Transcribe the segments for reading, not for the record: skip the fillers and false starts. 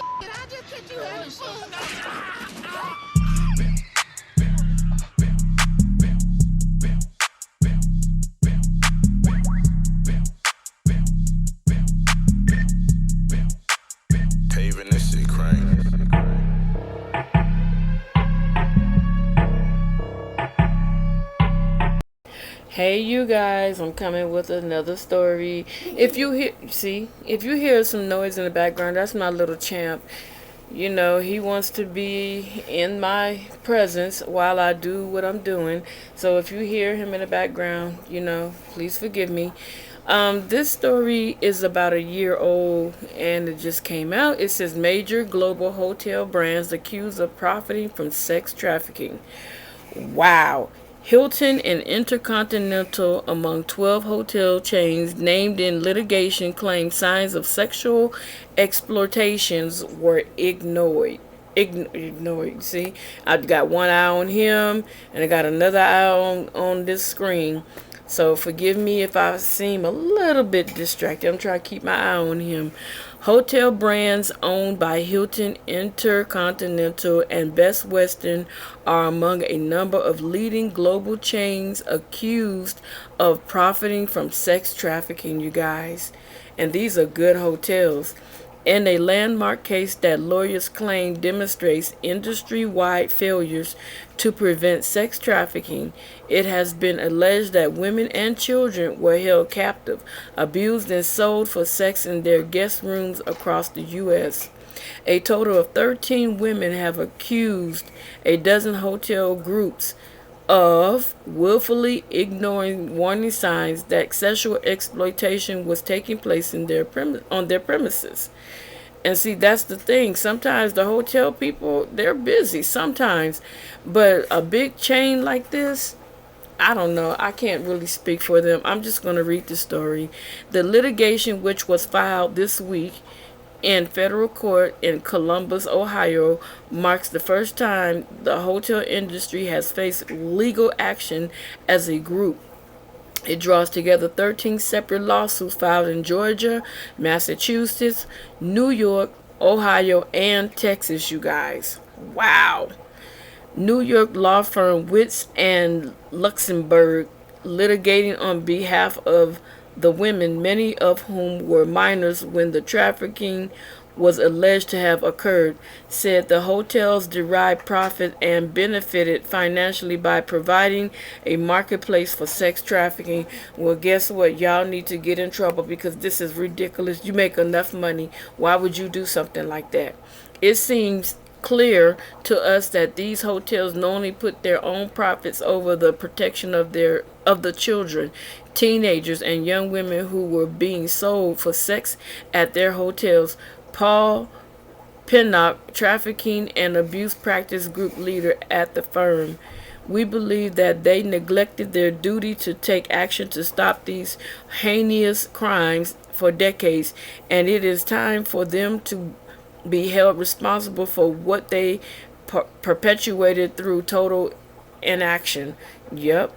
I just catch you having fun. Paving this shit crank. Hey you guys, I'm coming with another story. If you hear some noise in the background, that's my little champ. You know, he wants to be in my presence while I do what I'm doing. So if you hear him in the background, please forgive me. This story is about a year old and it just came out. It says major global hotel brands accused of profiting from sex trafficking. Wow. Hilton and Intercontinental, among 12 hotel chains named in litigation, claim signs of sexual exploitations were ignored. Ignored. See, I've got one eye on him and I got another eye on this screen. So forgive me if I seem a little bit distracted. I'm trying to keep my eye on him. Hotel brands owned by Hilton, Intercontinental, and Best Western are among a number of leading global chains accused of profiting from sex trafficking, you guys. And these are good hotels. In a landmark case that lawyers claim demonstrates industry-wide failures to prevent sex trafficking, it has been alleged that women and children were held captive, abused, and sold for sex in their guest rooms across the U.S. A total of 13 women have accused a dozen hotel groups of willfully ignoring warning signs that sexual exploitation was taking place on their premises. And see, that's the thing. Sometimes the hotel people, they're busy sometimes. But a big chain like this, I don't know. I can't really speak for them. I'm just going to read the story. The litigation, which was filed this week in federal court in Columbus, Ohio, marks the first time the hotel industry has faced legal action as a group. It draws together 13 separate lawsuits filed in Georgia, Massachusetts, New York, Ohio, and Texas, you guys. Wow. New York law firm Witts and Luxembourg, litigating on behalf of the women, many of whom were minors when the trafficking was alleged to have occurred, said the hotels derived profit and benefited financially by providing a marketplace for sex trafficking. Well, guess what? Y'all need to get in trouble because this is ridiculous. You make enough money. Why would you do something like that? It seems clear to us that these hotels knowingly put their own profits over the protection of the children, teenagers, and young women who were being sold for sex at their hotels. Paul Pinnock, trafficking and abuse practice group leader at the firm. We believe that they neglected their duty to take action to stop these heinous crimes for decades, and it is time for them to be held responsible for what they perpetuated through total inaction. Yep.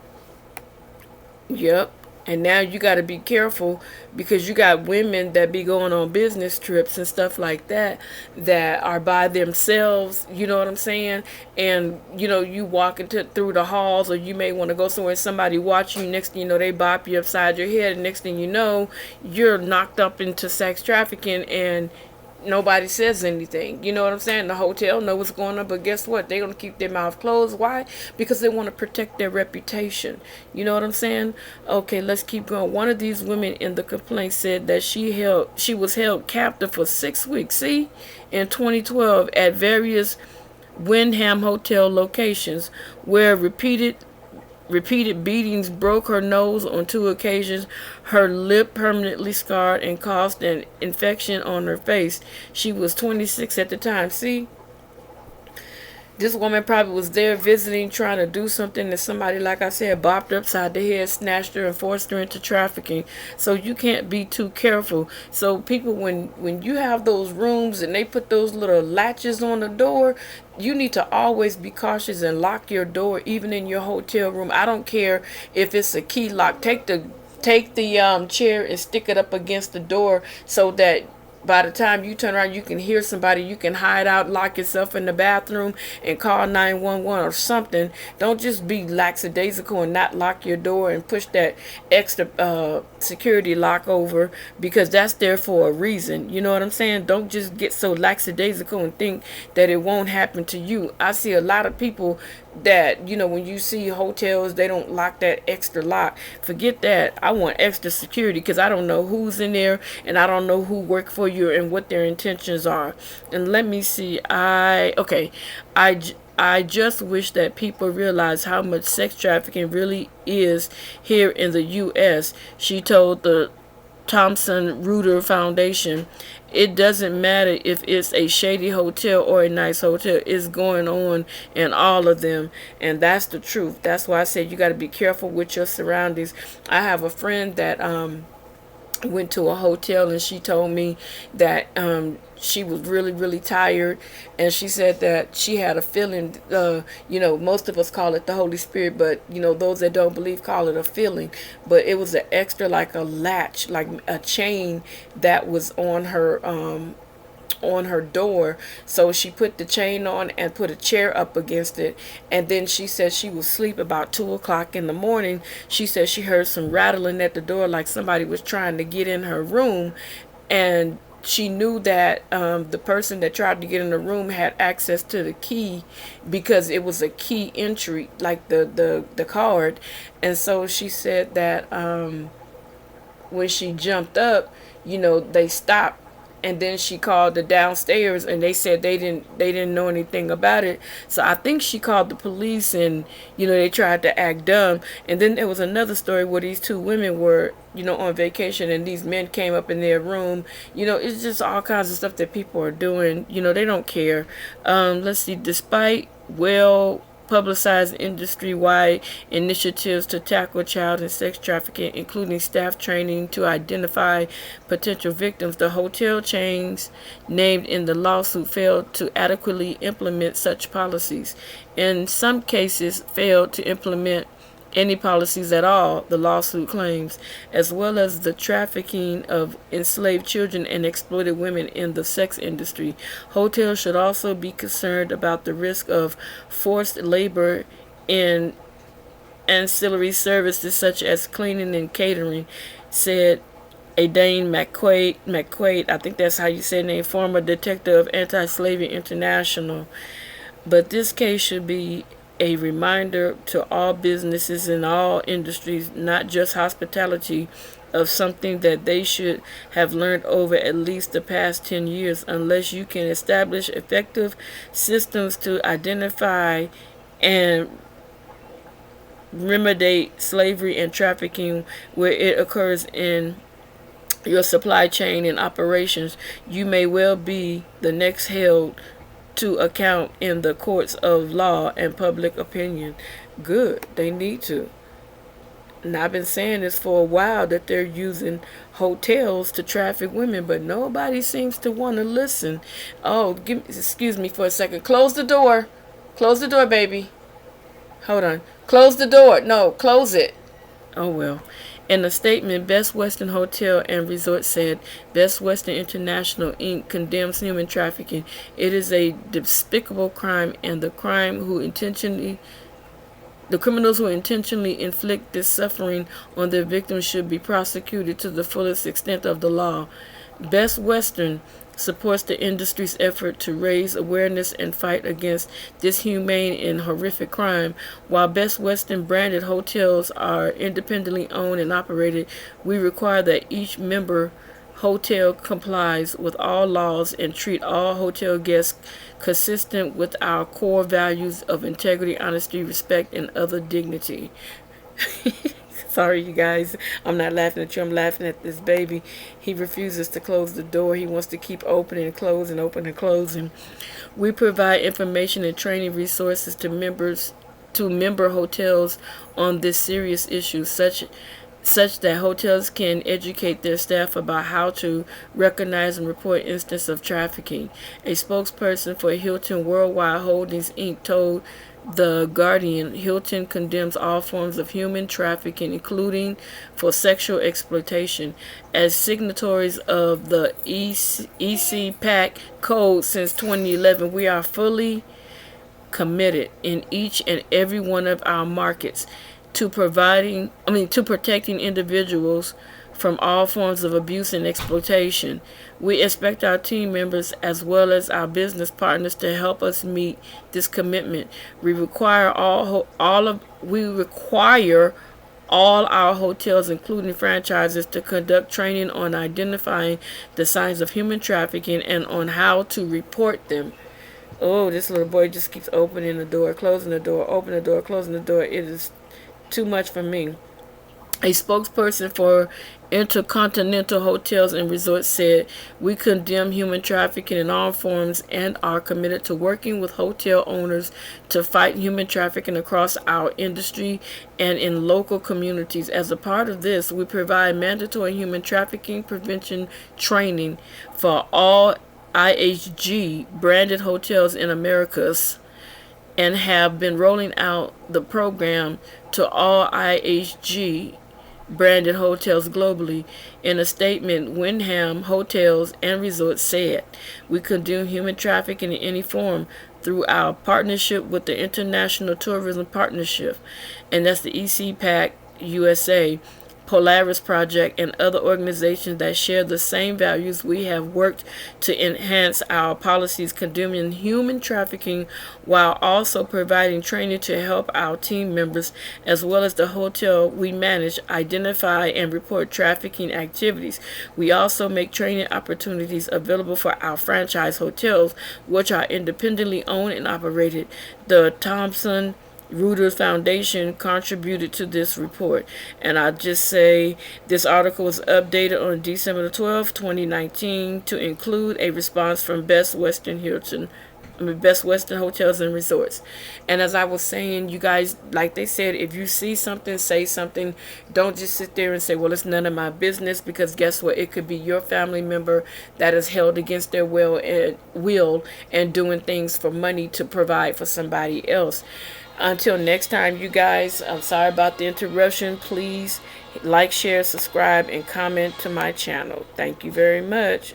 Yep. And now you got to be careful because you got women that be going on business trips and stuff like that that are by themselves, you know what I'm saying? And you walk through the halls, or you may want to go somewhere and somebody watch you. Next thing you know, they bop you upside your head, and next thing you know, you're knocked up into sex trafficking, and nobody says anything. You know what I'm saying? The hotel know what's going on, but guess what? They're going to keep their mouth closed. Why? Because they want to protect their reputation. You know what I'm saying? Okay, let's keep going. One of these women in the complaint said that she was held captive for 6 weeks. See? In 2012 at various Wyndham Hotel locations where repeated beatings broke her nose on 2 occasions, her lip permanently scarred, and caused an infection on her face. She was 26 at the time. See? This woman probably was there visiting, trying to do something, and somebody, like I said, bopped her upside the head, snatched her, and forced her into trafficking. So you can't be too careful. So people, when you have those rooms and they put those little latches on the door, you need to always be cautious and lock your door, even in your hotel room. I don't care if it's a key lock. Take the chair and stick it up against the door so that by the time you turn around, you can hear somebody. You can hide out, lock yourself in the bathroom, and call 911 or something. Don't just be lackadaisical and not lock your door and push that extra security lock over, because that's there for a reason. You know what I'm saying? Don't just get so lackadaisical and think that it won't happen to you. I see a lot of people that, you know, when you see hotels, they don't lock that extra lock. Forget that. I want extra security, because I don't know who's in there, and I don't know who work for you and what their intentions are. And let me see. I just wish that people realize how much sex trafficking really is here in the U.S., she told the Thomson Reuters Foundation. It doesn't matter if it's a shady hotel or a nice hotel. It's going on in all of them. And that's the truth. That's why I said you got to be careful with your surroundings. I have a friend that went to a hotel, and she told me that she was really tired, and she said that she had a feeling, most of us call it the Holy Spirit, but those that don't believe call it a feeling, but it was an extra, like a latch, like a chain that was on her door. So she put the chain on and put a chair up against it, and then she said she was asleep about 2 o'clock in the morning. She said she heard some rattling at the door, like somebody was trying to get in her room, and she knew that the person that tried to get in the room had access to the key, because it was a key entry, like the card. And so she said that when she jumped up, they stopped, and then she called the downstairs, and they said they didn't know anything about it. So I think she called the police, and they tried to act dumb. And then there was another story where these two women were on vacation, and these men came up in their room. It's just all kinds of stuff that people are doing. They don't care. Let's see. Despite publicized industry-wide initiatives to tackle child and sex trafficking, including staff training to identify potential victims, the hotel chains named in the lawsuit failed to adequately implement such policies. In some cases, failed to implement any policies at all, the lawsuit claims, as well as the trafficking of enslaved children and exploited women in the sex industry. Hotels should also be concerned about the risk of forced labor in ancillary services such as cleaning and catering, said Adane McQuaid, I think that's how you say the name, former director of Anti-Slavery International. But this case should be a reminder to all businesses in all industries, not just hospitality, of something that they should have learned over at least the past 10 years. Unless you can establish effective systems to identify and remediate slavery and trafficking where it occurs in your supply chain and operations, you may well be the next held to account in the courts of law and public opinion. Good. They need to. And I've been saying this for a while, that they're using hotels to traffic women, but nobody seems to want to listen. Oh, excuse me for a second. Close the door. Close the door, baby. Hold on. Close the door. No, close it. Oh, well. In a statement, Best Western Hotel and Resort said, Best Western International Inc. condemns human trafficking. It is a despicable crime, and the criminals who intentionally inflict this suffering on their victims should be prosecuted to the fullest extent of the law. Best Western supports the industry's effort to raise awareness and fight against this humane and horrific crime. While Best Western branded hotels are independently owned and operated, we require that each member hotel complies with all laws and treat all hotel guests consistent with our core values of integrity, honesty, respect, and other dignity. Sorry, you guys. I'm not laughing at you. I'm laughing at this baby. He refuses to close the door. He wants to keep opening and closing, opening and closing. We provide information and training resources to member hotels on this serious issue, such such that hotels can educate their staff about how to recognize and report instances of trafficking. A spokesperson for Hilton Worldwide Holdings Inc. told The Guardian Hilton condemns all forms of human trafficking, including for sexual exploitation. As signatories of the EC Code since 2011, we are fully committed in each and every one of our markets to protecting individuals from all forms of abuse and exploitation. We expect our team members as well as our business partners to help us meet this commitment. We require all our hotels, including franchises, to conduct training on identifying the signs of human trafficking and on how to report them. Oh, this little boy just keeps opening the door, closing the door, opening the door, closing the door. It is too much for me. A spokesperson for Intercontinental Hotels and Resorts said, "We condemn human trafficking in all forms and are committed to working with hotel owners to fight human trafficking across our industry and in local communities. As a part of this, we provide mandatory human trafficking prevention training for all IHG branded hotels in Americas and have been rolling out the program to all IHG branded hotels globally." In a statement, Wyndham Hotels and Resorts said, "We condemn human trafficking in any form through our partnership with the International Tourism Partnership," and that's the ECPAC USA, Polaris Project, and other organizations that share the same values. We have worked to enhance our policies condemning human trafficking while also providing training to help our team members as well as the hotel we manage identify and report trafficking activities. We also make training opportunities available for our franchise hotels, which are independently owned and operated. The Thomson Reuters Foundation contributed to this report. And I just say this article was updated on December 12, 2019 to include a response from Best Western Hotels and Resorts. And as I was saying, you guys, like they said, if you see something, say something. Don't just sit there and say, well, it's none of my business, because guess what? It could be your family member that is held against their will and doing things for money to provide for somebody else. Until next time, you guys, I'm sorry about the interruption. Please like, share, subscribe, and comment to my channel. Thank you very much.